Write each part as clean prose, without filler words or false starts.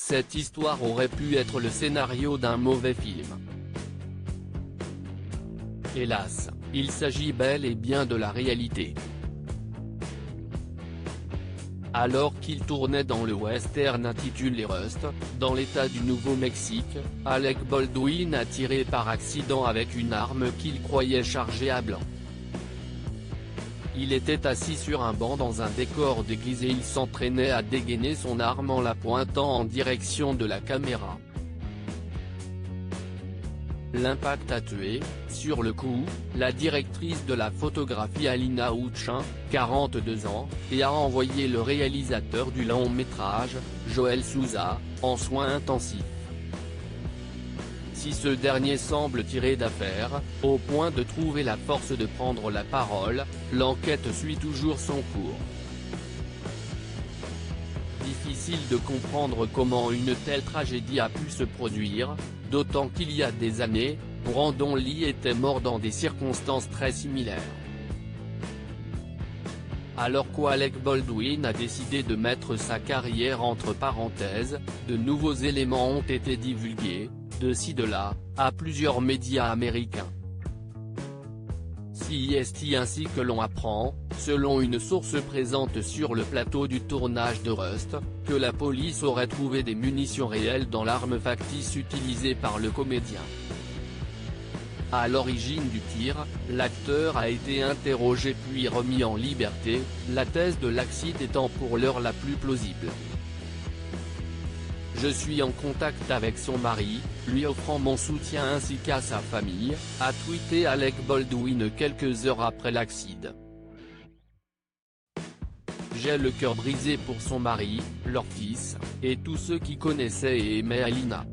Cette histoire aurait pu être le scénario d'un mauvais film. Hélas, il s'agit bel et bien de la réalité. Alors qu'il tournait dans le western intitulé Rust, dans l'état du Nouveau-Mexique, Alec Baldwin a tiré par accident avec une arme qu'il croyait chargée à blanc. Il était assis sur un banc dans un décor d'église et il s'entraînait à dégainer son arme en la pointant en direction de la caméra. L'impact a tué, sur le coup, la directrice de la photographie Alina Houchin, 42 ans, et a envoyé le réalisateur du long-métrage, Joel Souza, en soins intensifs. Si ce dernier semble tiré d'affaire, au point de trouver la force de prendre la parole, l'enquête suit toujours son cours. Difficile de comprendre comment une telle tragédie a pu se produire, d'autant qu'il y a des années, Brandon Lee était mort dans des circonstances très similaires. Alors qu'Alec Baldwin a décidé de mettre sa carrière entre parenthèses, de nouveaux éléments ont été divulgués, de ci de là, à plusieurs médias américains. CIST ainsi que l'on apprend, selon une source présente sur le plateau du tournage de Rust, que la police aurait trouvé des munitions réelles dans l'arme factice utilisée par le comédien. À l'origine du tir, l'acteur a été interrogé puis remis en liberté, la thèse de l'accident étant pour l'heure la plus plausible. Je suis en contact avec son mari, lui offrant mon soutien ainsi qu'à sa famille, a tweeté Alec Baldwin quelques heures après l'accident. J'ai le cœur brisé pour son mari, leur fils, et tous ceux qui connaissaient et aimaient Alina.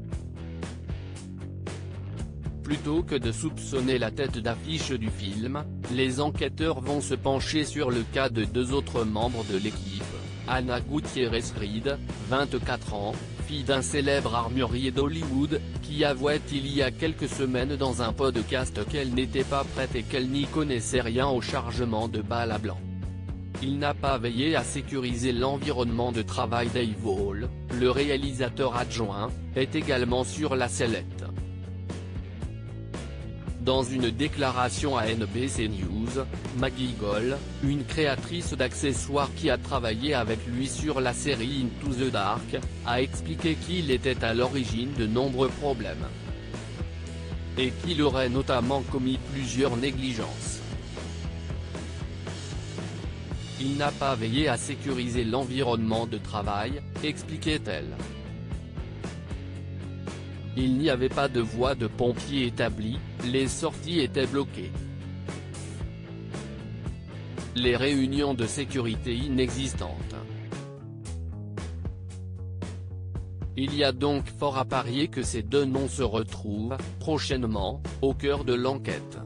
Plutôt que de soupçonner la tête d'affiche du film, les enquêteurs vont se pencher sur le cas de deux autres membres de l'équipe, Ana Gutiérrez-Reed, 24 ans, fille d'un célèbre armurier d'Hollywood, qui avouait il y a quelques semaines dans un podcast qu'elle n'était pas prête et qu'elle n'y connaissait rien au chargement de balles à blanc. Il n'a pas veillé à sécuriser l'environnement de travail. Dave Hall, le réalisateur adjoint, est également sur la sellette. Dans une déclaration à NBC News, Maggie Goll, une créatrice d'accessoires qui a travaillé avec lui sur la série Into the Dark, a expliqué qu'il était à l'origine de nombreux problèmes. Et qu'il aurait notamment commis plusieurs négligences. Il n'a pas veillé à sécuriser l'environnement de travail, expliquait-elle. Il n'y avait pas de voie de pompiers établie, les sorties étaient bloquées. Les réunions de sécurité inexistantes. Il y a donc fort à parier que ces deux noms se retrouvent, prochainement, au cœur de l'enquête.